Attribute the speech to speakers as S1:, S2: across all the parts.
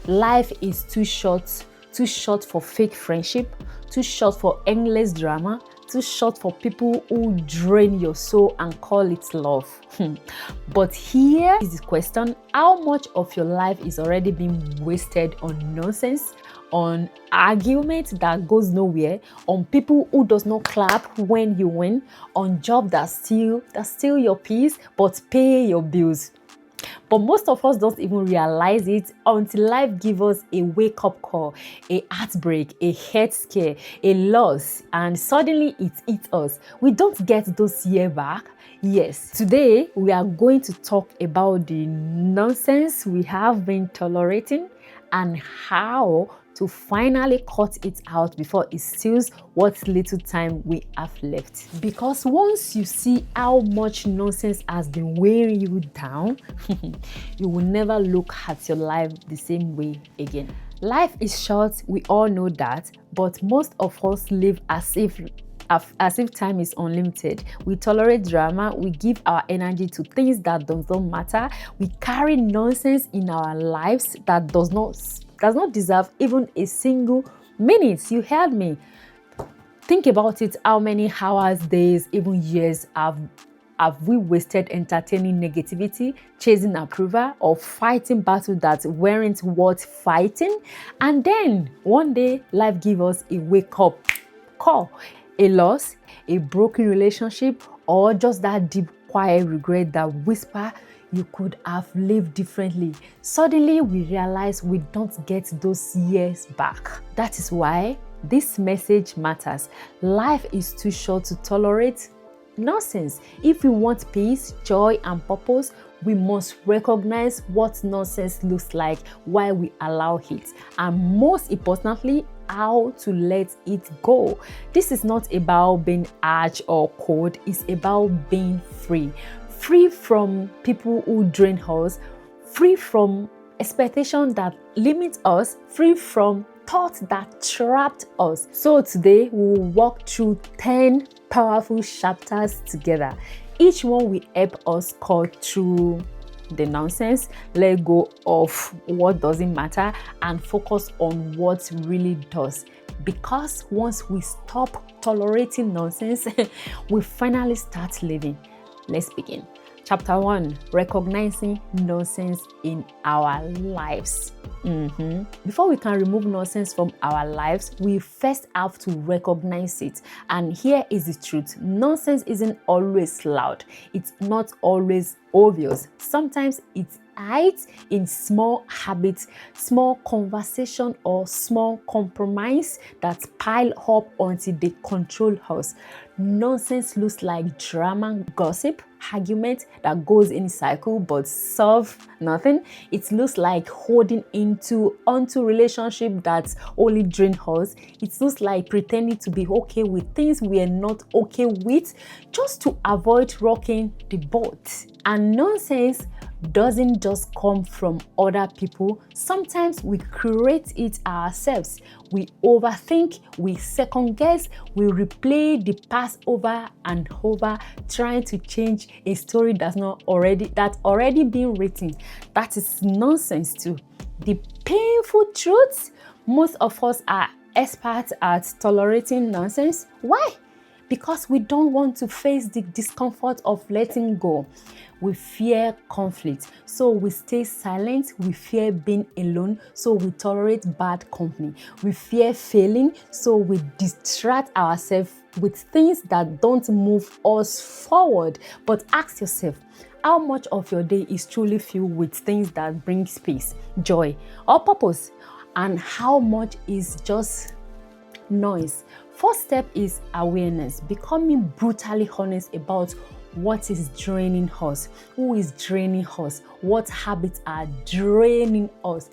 S1: Life is too short for fake friendship, too short for endless drama, too short for people who drain your soul and call it love. But here is the question: how much of your life is already being wasted on nonsense, on argument that goes nowhere, on people who does not clap when you win, on job that steal your peace but pay your bills? But most of us don't even realize it until life gives us a wake-up call, a heartbreak, a head scare, a loss, and suddenly it eats us. We don't get those years back. Yes, today we are going to talk about the nonsense we have been tolerating and how to finally cut it out before it steals what little time we have left. Because once you see how much nonsense has been weighing you down, you will never look at your life the same way again. Life is short, we all know that, but most of us live as if time is unlimited. We tolerate drama, we give our energy to things that don't matter, we carry nonsense in our lives that does not deserve even a single minute. You heard me. Think about it. How many hours, days, even years have we wasted entertaining negativity, chasing approval, or fighting battles that weren't worth fighting? And then one day life gives us a wake-up call. A loss, a broken relationship, or just that deep, quiet regret that whisper you could have lived differently. Suddenly we realize we don't get those years back. That is why this message matters. Life is too short to tolerate nonsense. If we want peace, joy, and purpose, we must recognize what nonsense looks like, why we allow it, and most importantly, how to let it go. This is not about being harsh or cold, it's about being free. Free from people who drain us, free from expectations that limit us, free from thoughts that trapped us. So today we will walk through 10 powerful chapters together. Each one will help us cut through the nonsense, let go of what doesn't matter, and focus on what really does. Because once we stop tolerating nonsense, we finally start living. Let's begin. Chapter 1: recognizing nonsense in our lives. Before we can remove nonsense from our lives, we first have to recognize it. And here is the truth: nonsense isn't always loud. It's not always obvious. Sometimes it hides in small habits, small conversation, or small compromise that pile up until they control us. Nonsense looks like drama, gossip, argument that goes in cycle but solve nothing. It looks like holding onto relationship that only drain us. It looks like pretending to be okay with things we are not okay with just to avoid rocking the boat. And nonsense doesn't just come from other people. Sometimes we create it ourselves. We overthink, we second guess, we replay the past over and over, trying to change a story that's already been written. That is nonsense too. The painful truth: most of us are experts at tolerating nonsense. Why? Because we don't want to face the discomfort of letting go. We fear conflict, so we stay silent. We fear being alone, so we tolerate bad company. We fear failing, so we distract ourselves with things that don't move us forward. But ask yourself, how much of your day is truly filled with things that bring peace, joy, or purpose? And how much is just noise? First step is awareness, becoming brutally honest about what is draining us, who is draining us, what habits are draining us.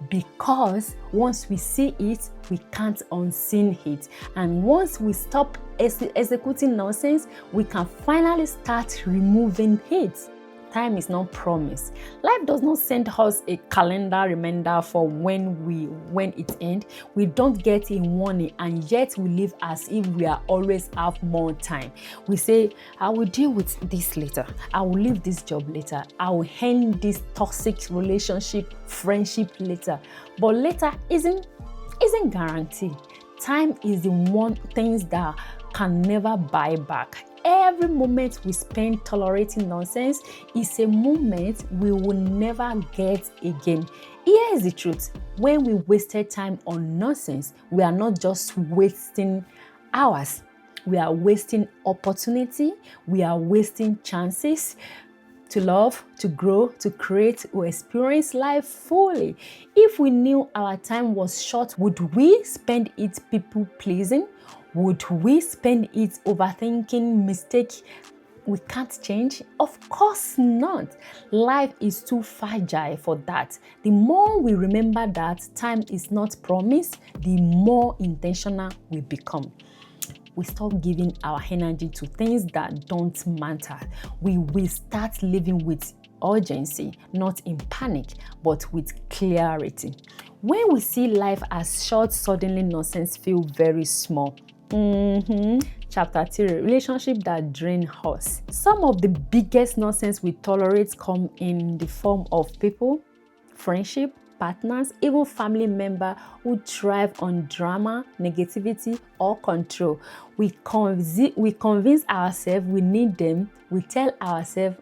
S1: Because once we see it, we can't unseen it. And once we stop executing nonsense, we can finally start removing it. Time is not promised. Life does not send us a calendar reminder for when it ends. We don't get a warning, and yet we live as if we are always have more time. We say, I will deal with this later. I will leave this job later. I will end this toxic relationship, friendship later. But later isn't guaranteed. Time is the one things that can never buy back. Every moment we spend tolerating nonsense is a moment we will never get again. Here is the truth. When we wasted time on nonsense, we are not just wasting hours. We are wasting opportunity. We are wasting chances to love, to grow, to create, to experience life fully. If we knew our time was short, would we spend it people pleasing? Would we spend it overthinking mistake we can't change? Of course not. Life is too fragile for that. The more we remember that time is not promised, the more intentional we become. We stop giving our energy to things that don't matter. We start living with urgency, not in panic, but with clarity. When we see life as short, suddenly nonsense feels very small. Chapter 3, relationship that drain us. Some of the biggest nonsense we tolerate come in the form of people, friendship, partners, even family members who thrive on drama, negativity, or control. We convince ourselves we need them. We tell ourselves,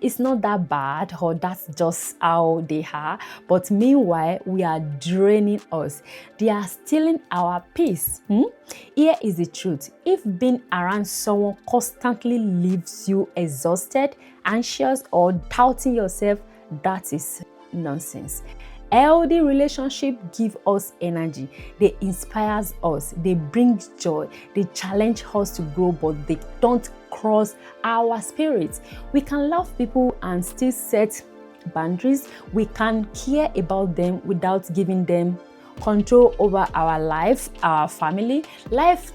S1: it's not that bad, or that's just how they are. But meanwhile, we are draining us. They are stealing our peace. Here is the truth. If being around someone constantly leaves you exhausted, anxious, or doubting yourself, that is nonsense. Healthy relationships give us energy. They inspire us. They bring joy. They challenge us to grow, but they don't cross our spirits. We can love people and still set boundaries. We can care about them without giving them control over our life, our family. Life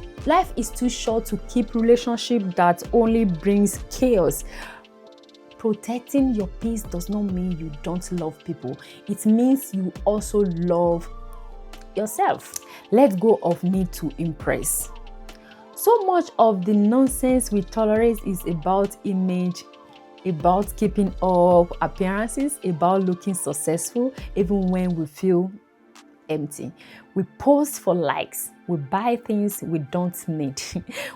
S1: is too short to keep relationship that only brings chaos. Protecting your peace does not mean you don't love people. It means you also love yourself. Let go of need to impress. So much of the nonsense we tolerate is about image, about keeping up appearances, about looking successful even when we feel empty. We post for likes. We buy things we don't need.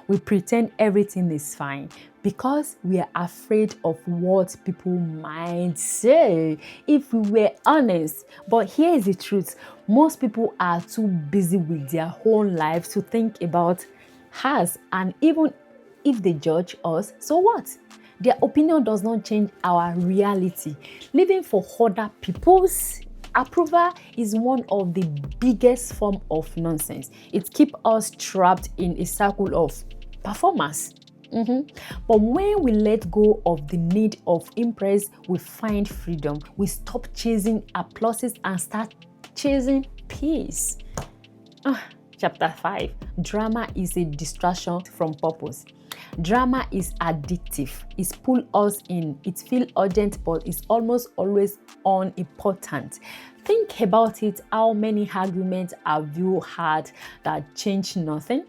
S1: We pretend everything is fine because we are afraid of what people might say if we were honest. But here is the truth. Most people are too busy with their own lives to think about us, and even if they judge us, so what? Their opinion does not change our reality. Living for other people's approval is one of the biggest form of nonsense. It keeps us trapped in a circle of performance. But when we let go of the need of impress, we find freedom. We stop chasing applauses and start chasing peace. Chapter 5. Drama is a distraction from purpose. Drama is addictive. It pulls us in. It feels urgent, but it's almost always unimportant. Think about it. How many arguments have you had that change nothing?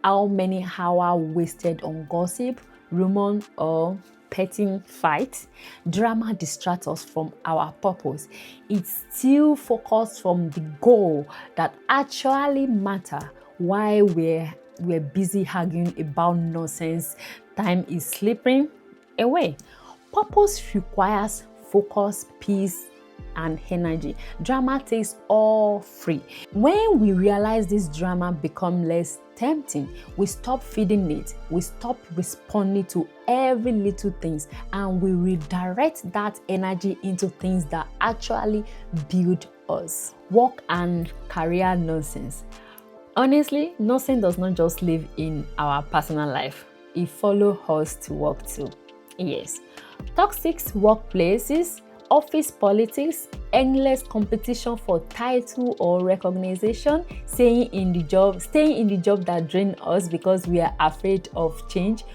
S1: How many hours wasted on gossip, rumor, or petty fights? Drama distracts us from our purpose. It still focuses from the goal that actually matters. While we're busy arguing about nonsense, time is slipping away. Purpose requires focus, peace, and energy. Drama takes all free. When we realize this drama becomes less tempting, we stop feeding it. We stop responding to every little things, and we redirect that energy into things that actually build us. Work and career nonsense. Honestly, nonsense does not just live in our personal life. It follows us to work too. Yes. Toxic workplaces, office politics, endless competition for title or recognition, staying in the job that drains us because we are afraid of change,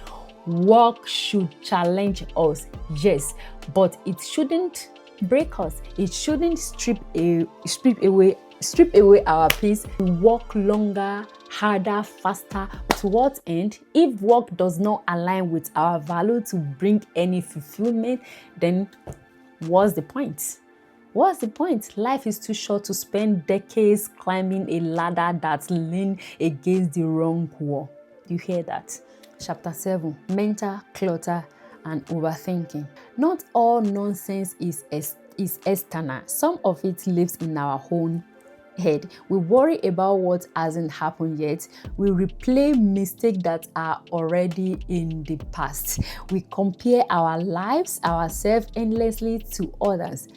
S1: Work should challenge us, yes, but it shouldn't break us. It shouldn't strip away our peace. We work longer, harder, faster. To what end? If work does not align with our value to bring any fulfillment, then what's the point? What's the point? Life is too short to spend decades climbing a ladder that's leaned against the wrong wall. You hear that? Chapter 7, mental clutter and overthinking. Not all nonsense is external. Some of it lives in our own head. We worry about what hasn't happened yet. We replay mistakes that are already in the past. We compare our lives, ourselves endlessly to others.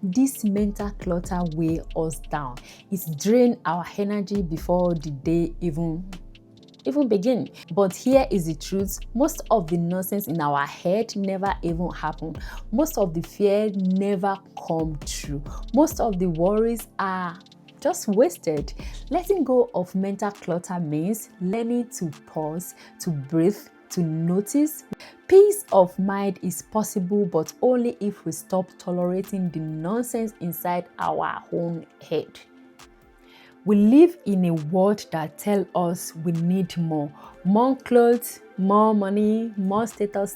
S1: This mental clutter weighs us down. It drains our energy before the day even begin. But here is the truth. Most of the nonsense in our head never even happen. Most of the fear never come true. Most of the worries are just wasted. Letting go of mental clutter means learning to pause, to breathe, to notice. Peace of mind is possible, but only if we stop tolerating the nonsense inside our own head. We live in a world that tells us we need more clothes, more money, more status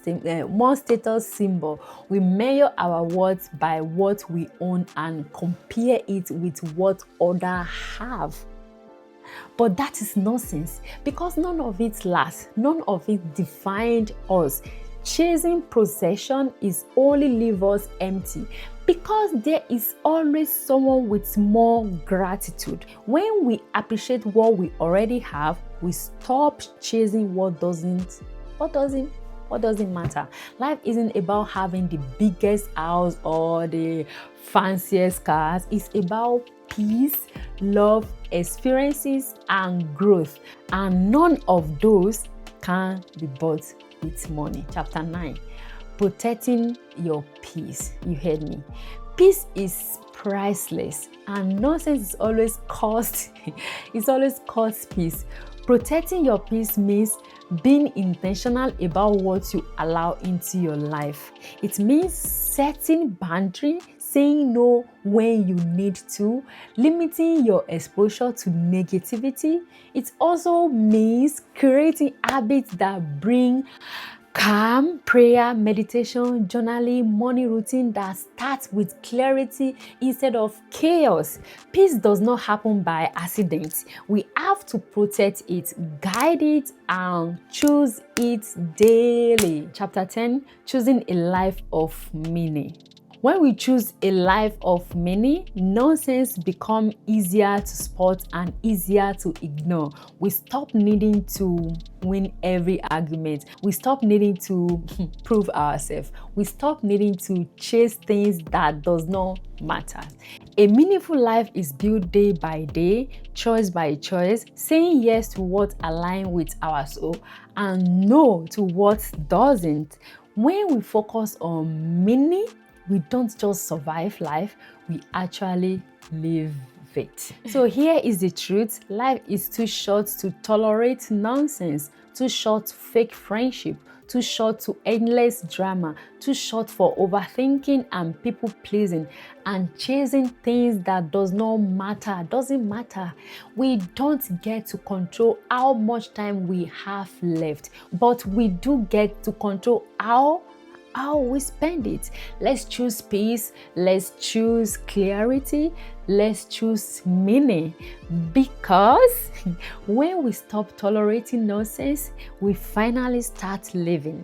S1: symbol. We measure our worth by what we own and compare it with what others have. But that is nonsense, because none of it lasts, none of it defined us. Chasing possession is only leave us empty, because there is always someone with more gratitude. When we appreciate what we already have, we stop chasing what doesn't matter. Life isn't about having the biggest house or the fanciest cars. It's about peace, love, experiences, and growth. And none of those can be bought with money. Chapter 9, protecting your peace. You heard me. Peace is priceless, and nonsense is always cost. It's always cost peace. Protecting your peace means being intentional about what you allow into your life. It means setting boundaries, saying no when you need to, limiting your exposure to negativity. It also means creating habits that bring calm, prayer, meditation, journaling, morning routine that starts with clarity instead of chaos. Peace does not happen by accident. We have to protect it, guide it, and choose it daily. Chapter 10, choosing a life of meaning. When we choose a life of meaning, nonsense becomes easier to spot and easier to ignore. We stop needing to win every argument. We stop needing to prove ourselves. We stop needing to chase things that does not matter. A meaningful life is built day by day, choice by choice, saying yes to what aligns with our soul and no to what doesn't. When we focus on meaning, we don't just survive life, we actually live it. So here is the truth. Life is too short to tolerate nonsense, too short to fake friendship, too short to endless drama, too short for overthinking and people pleasing and chasing things that doesn't matter. We don't get to control how much time we have left, but we do get to control how we spend it. Let's choose peace, let's choose clarity, let's choose meaning, because when we stop tolerating nonsense, we finally start living.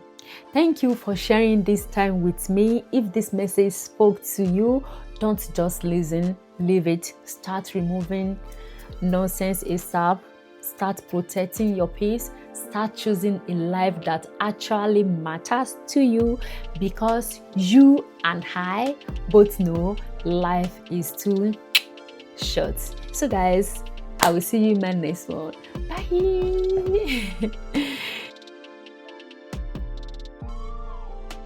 S1: Thank you for sharing this time with me. If this message spoke to you, don't just listen, leave it. Start removing nonsense ASAP. Start protecting your peace. Start choosing a life that actually matters to you, because you and I both know life is too short. So guys, I will see you in my next one. Bye.